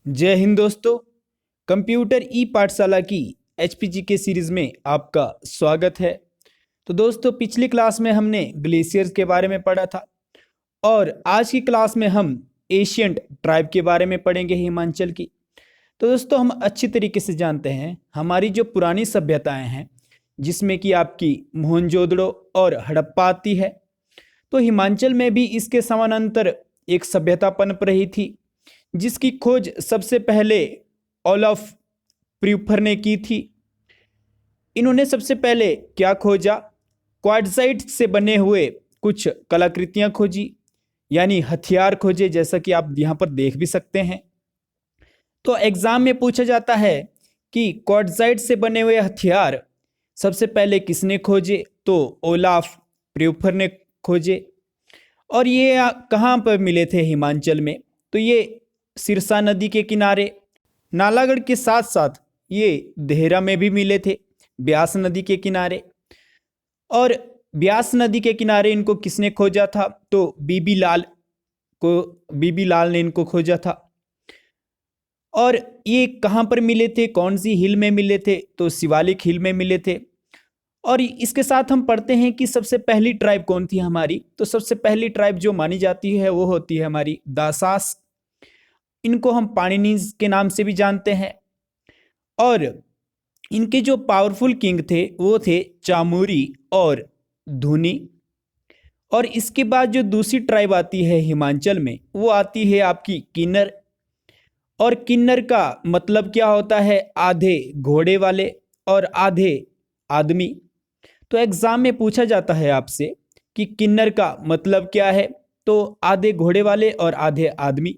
जय हिंद दोस्तों। कंप्यूटर ई पाठशाला की एचपीजी के सीरीज में आपका स्वागत है। तो दोस्तों, पिछली क्लास में हमने ग्लेशियर्स के बारे में पढ़ा था और आज की क्लास में हम एशियंट ट्राइब के बारे में पढ़ेंगे, हिमाचल की। तो दोस्तों, हम अच्छी तरीके से जानते हैं हमारी जो पुरानी सभ्यताएं हैं, जिसमें कि आपकी मोहनजोदड़ो और हड़प्पा आती है। तो हिमाचल में भी इसके समानांतर एक सभ्यता पनप रही थी, जिसकी खोज सबसे पहले ओलाफ प्रूफर ने की थी। इन्होंने सबसे पहले क्या खोजा? क्वार्ट्जाइट से बने हुए कुछ कलाकृतियां खोजी, यानी हथियार खोजे, जैसा कि आप यहाँ पर देख भी सकते हैं। तो एग्जाम में पूछा जाता है कि क्वार्ट्जाइट से बने हुए हथियार सबसे पहले किसने खोजे? तो ओलाफ प्रूफर ने खोजे। और ये कहाँ पर मिले थे? हिमाचल में। तो ये सिरसा नदी के किनारे, नालागढ़ के साथ साथ ये देहरा में भी मिले थे, ब्यास नदी के किनारे। और ब्यास नदी के किनारे इनको किसने खोजा था? तो बीबी लाल ने इनको खोजा था। और ये कहाँ पर मिले थे? कौन सी हिल में मिले थे? तो शिवालिक हिल में मिले थे। और इसके साथ हम पढ़ते हैं कि सबसे पहली ट्राइब कौन थी हमारी। तो सबसे पहली ट्राइब जो मानी जाती है वो होती है हमारी दासास। इनको हम पाणिनीज के नाम से भी जानते हैं। और इनके जो पावरफुल किंग थे वो थे चामुरी और धुनी। और इसके बाद जो दूसरी ट्राइब आती है हिमाचल में, वो आती है आपकी किन्नर। और किन्नर का मतलब क्या होता है? आधे घोड़े वाले और आधे आदमी। तो एग्जाम में पूछा जाता है आपसे कि किन्नर का मतलब क्या है? तो आधे घोड़े वाले और आधे आदमी,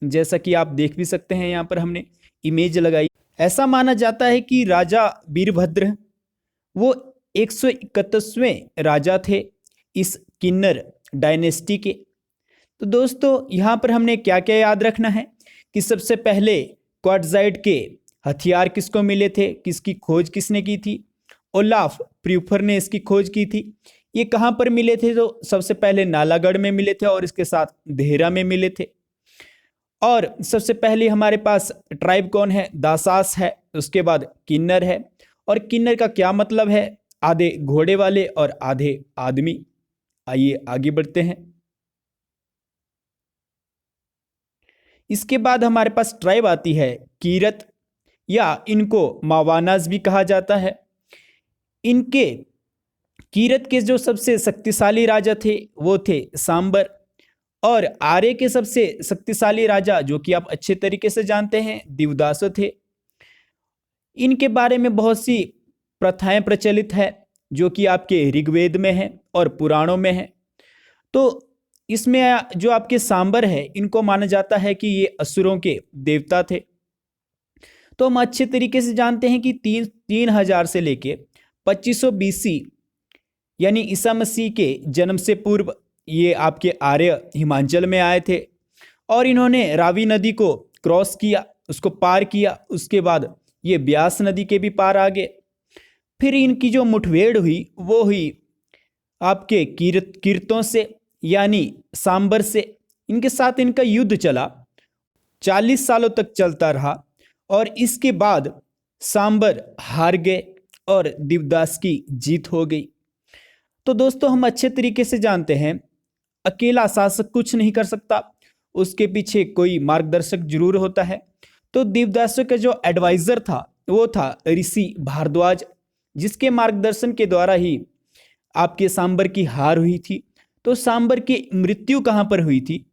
जैसा कि आप देख भी सकते हैं, यहाँ पर हमने इमेज लगाई। ऐसा माना जाता है कि राजा वीरभद्र वो 131वें राजा थे इस किन्नर डायनेस्टी के। तो दोस्तों, यहाँ पर हमने क्या क्या याद रखना है कि सबसे पहले क्वार्ट्जाइट के हथियार किसको मिले थे, किसकी खोज किसने की थी? ओलाफ प्रूफर ने इसकी खोज की थी। ये कहाँ पर मिले थे? तो सबसे पहले नालागढ़ में मिले थे और इसके साथ देहरा में मिले थे। और सबसे पहले हमारे पास ट्राइब कौन है? दासास है। उसके बाद किन्नर है। और किन्नर का क्या मतलब है? आधे घोड़े वाले और आधे आदमी। आइए आगे बढ़ते हैं। इसके बाद हमारे पास ट्राइब आती है कीरत, या इनको मावानास भी कहा जाता है। इनके कीरत के जो सबसे शक्तिशाली राजा थे वो थे सांबर। और आर्य के सबसे शक्तिशाली राजा, जो कि आप अच्छे तरीके से जानते हैं, दिवदास थे। इनके बारे में बहुत सी प्रथाएं प्रचलित है, जो कि आपके ऋग्वेद में है और पुराणों में है। तो इसमें जो आपके सांबर है, इनको माना जाता है कि ये असुरों के देवता थे। तो हम अच्छे तरीके से जानते हैं कि 3000 से लेके 2500 बीसी, यानी ईसा मसीह के जन्म से पूर्व, ये आपके आर्य हिमाचल में आए थे। और इन्होंने रावी नदी को क्रॉस किया, उसको पार किया। उसके बाद ये ब्यास नदी के भी पार आ गए। फिर इनकी जो मुठभेड़ हुई वो हुई आपके कीर्तों से, यानी सांबर से। इनके साथ इनका युद्ध चला, 40 सालों तक चलता रहा। और इसके बाद सांबर हार गए और दिवदास की जीत हो गई। तो दोस्तों, हम अच्छे तरीके से जानते हैं अकेला शासक कुछ नहीं कर सकता, उसके पीछे कोई मार्गदर्शक जरूर होता है। तो देवदासों का जो एडवाइजर था वो था ऋषि भारद्वाज, जिसके मार्गदर्शन के द्वारा ही आपके सांबर की हार हुई थी। तो सांबर की मृत्यु कहाँ पर हुई थी?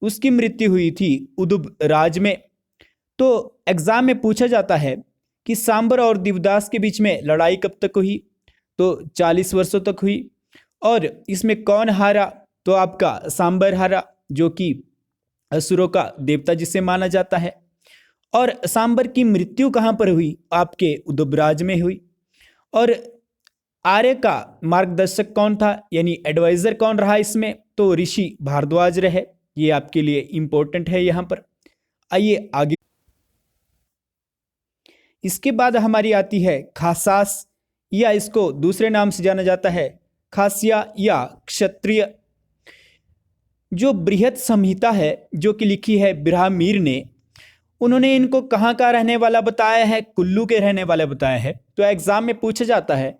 उसकी मृत्यु हुई थी उदुब राज में। तो एग्जाम में पूछा जाता है कि सांबर और दिवदास के बीच में लड़ाई कब तक हुई? तो 40 वर्षों तक हुई। और इसमें कौन हारा? तो आपका सांबर हारा, जो कि असुरों का देवता जिसे माना जाता है। और सांबर की मृत्यु कहाँ पर हुई? आपके उदुबराज में हुई। और आर्य का मार्गदर्शक कौन था, यानी एडवाइजर कौन रहा इसमें? तो ऋषि भारद्वाज रहे। ये आपके लिए इंपॉर्टेंट है यहाँ पर। आइए आगे। इसके बाद हमारी आती है खासास, या इसको दूसरे नाम से जाना जाता है खासिया या क्षत्रिय। जो बृहत संहिता है, जो कि लिखी है ब्राह्मीर ने, उन्होंने इनको कहाँ का रहने वाला बताया है, कुल्लू के रहने वाला बताया है। तो एग्जाम में पूछा जाता है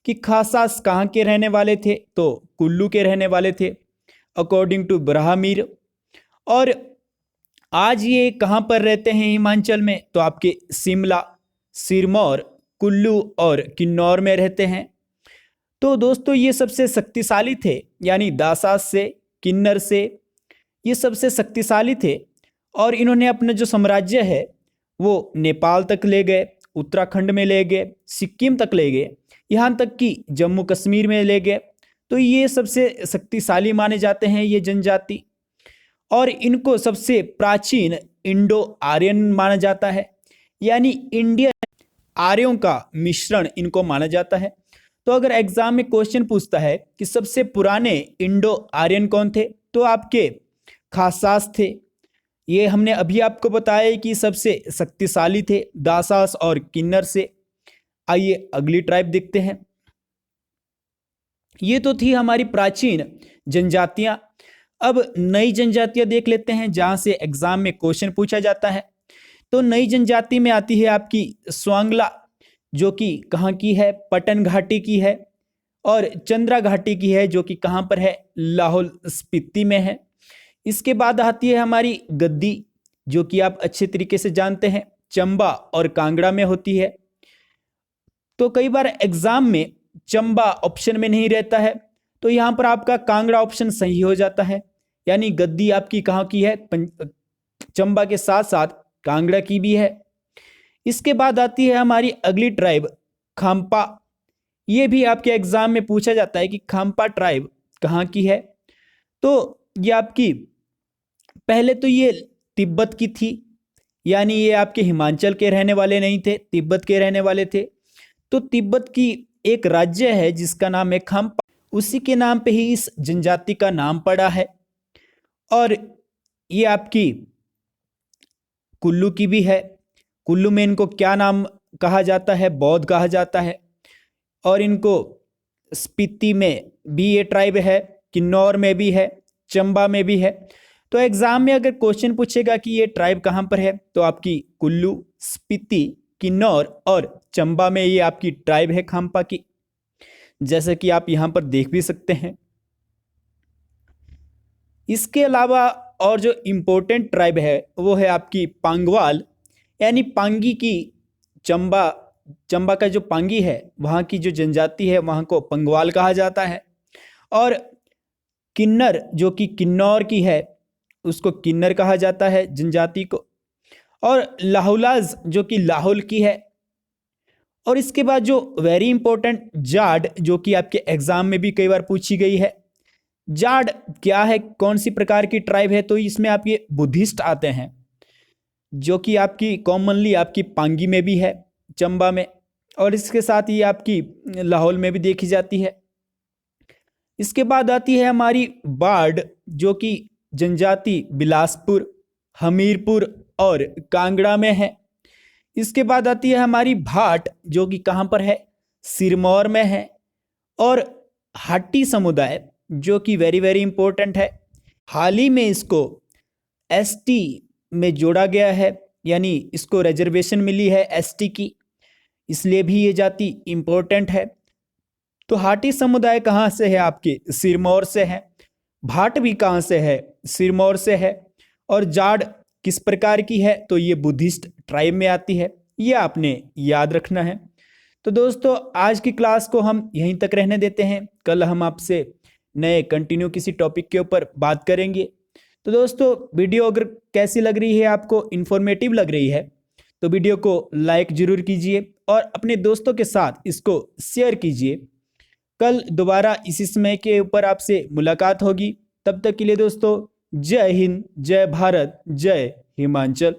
कि खासास कहाँ के रहने वाले थे, तो कुल्लू के रहने वाले थे अकॉर्डिंग टू ब्राह्मीर। और आज ये कहाँ पर रहते हैं हिमाचल में, तो आपके शिमला, सिरमौर, कुल्लू और किन्नौर में रहते हैं। तो दोस्तों ये सबसे शक्तिशाली थे, यानी दासास से, किन्नर से, ये सबसे शक्तिशाली थे। और इन्होंने अपना जो साम्राज्य है वो नेपाल तक ले गए, उत्तराखंड में ले गए, सिक्किम तक ले गए, यहाँ तक कि जम्मू कश्मीर में ले गए। तो ये सबसे शक्तिशाली माने जाते हैं ये जनजाति। और इनको सबसे प्राचीन इंडो आर्यन माना जाता है, यानी इंडियन आर्यों का मिश्रण इनको माना जाता है। तो अगर एग्जाम में क्वेश्चन पूछता है कि सबसे पुराने इंडो आर्यन कौन थे, तो आपके खासास थे। ये हमने अभी आपको बताया कि सबसे शक्तिशाली थे दासास और किन्नर से। आइए अगली ट्राइब देखते हैं। ये तो थी हमारी प्राचीन जनजातियां। अब नई जनजातियां देख लेते हैं जहां से एग्जाम में क्वेश्चन पूछा जाता है। तो नई जनजाति में आती है आपकी स्वांगला, जो कि कहाँ की है, पटन घाटी की है। और चंद्रा घाटी की है, जो कि कहाँ पर है, लाहौल स्पीति में है। इसके बाद आती है हमारी गद्दी, जो कि आप अच्छे तरीके से जानते हैं, चंबा और कांगड़ा में होती है। तो कई बार एग्जाम में चंबा ऑप्शन में नहीं रहता है, तो यहाँ पर आपका कांगड़ा ऑप्शन सही हो जाता है, यानी गद्दी आपकी कहाँ की है, चंबा के साथ साथ कांगड़ा की भी है। इसके बाद आती है हमारी अगली ट्राइब खाम्पा। ये भी आपके एग्जाम में पूछा जाता है कि खाम्पा ट्राइब कहाँ की है। तो ये आपकी पहले तो ये तिब्बत की थी, यानी ये आपके हिमाचल के रहने वाले नहीं थे, तिब्बत के रहने वाले थे। तो तिब्बत की एक राज्य है जिसका नाम है खाम्पा, उसी के नाम पे ही इस जनजाति का नाम पड़ा है। और ये आपकी कुल्लू की भी है। कुल्लू में इनको क्या नाम कहा जाता है, बौद्ध कहा जाता है। और इनको स्पीति में भी ये ट्राइब है, किन्नौर में भी है, चंबा में भी है। तो एग्जाम में अगर क्वेश्चन पूछेगा कि ये ट्राइब कहाँ पर है, तो आपकी कुल्लू, स्पीति, किन्नौर और चंबा में ये आपकी ट्राइब है खाम्पा की, जैसे कि आप यहाँ पर देख भी सकते हैं। इसके अलावा और जो इम्पोर्टेंट ट्राइब है वो है आपकी पांगवाल, यानी पांगी की। चंबा का जो पांगी है वहाँ की जो जनजाति है वहाँ को पंगवाल कहा जाता है। और किन्नर जो कि किन्नौर की है उसको किन्नर कहा जाता है जनजाति को। और लाहौलाज जो कि लाहौल की है। और इसके बाद जो वेरी इंपॉर्टेंट जाट, जो कि आपके एग्जाम में भी कई बार पूछी गई है। जाट क्या है, कौन सी प्रकार की ट्राइब है, तो इसमें आपके बुद्धिस्ट आते हैं, जो कि आपकी कॉमनली आपकी पांगी में भी है, चंबा में, और इसके साथ ही आपकी लाहौल में भी देखी जाती है। इसके बाद आती है हमारी बाढ़, जो कि जनजाति बिलासपुर, हमीरपुर और कांगड़ा में है। इसके बाद आती है हमारी भाट, जो कि कहाँ पर है, सिरमौर में है। और हाटी समुदाय, जो कि वेरी वेरी इंपॉर्टेंट है, हाल ही में इसको एसटी में जोड़ा गया है, यानी इसको रिजर्वेशन मिली है एसटी की, इसलिए भी ये जाति इंपॉर्टेंट है। तो हाटी समुदाय कहाँ से है, आपके सिरमौर से है। भाट भी कहाँ से है, सिरमौर से है। और जाट किस प्रकार की है, तो ये बुद्धिस्ट ट्राइब में आती है, ये आपने याद रखना है। तो दोस्तों आज की क्लास को हम यहीं तक रहने देते हैं, कल हम आपसे नए कंटिन्यू किसी टॉपिक के ऊपर बात करेंगे। तो दोस्तों वीडियो अगर कैसी लग रही है, आपको इन्फॉर्मेटिव लग रही है, तो वीडियो को लाइक जरूर कीजिए और अपने दोस्तों के साथ इसको शेयर कीजिए। कल दोबारा इसी समय के ऊपर आपसे मुलाकात होगी। तब तक के लिए दोस्तों जय हिंद, जय भारत, जय हिमाचल।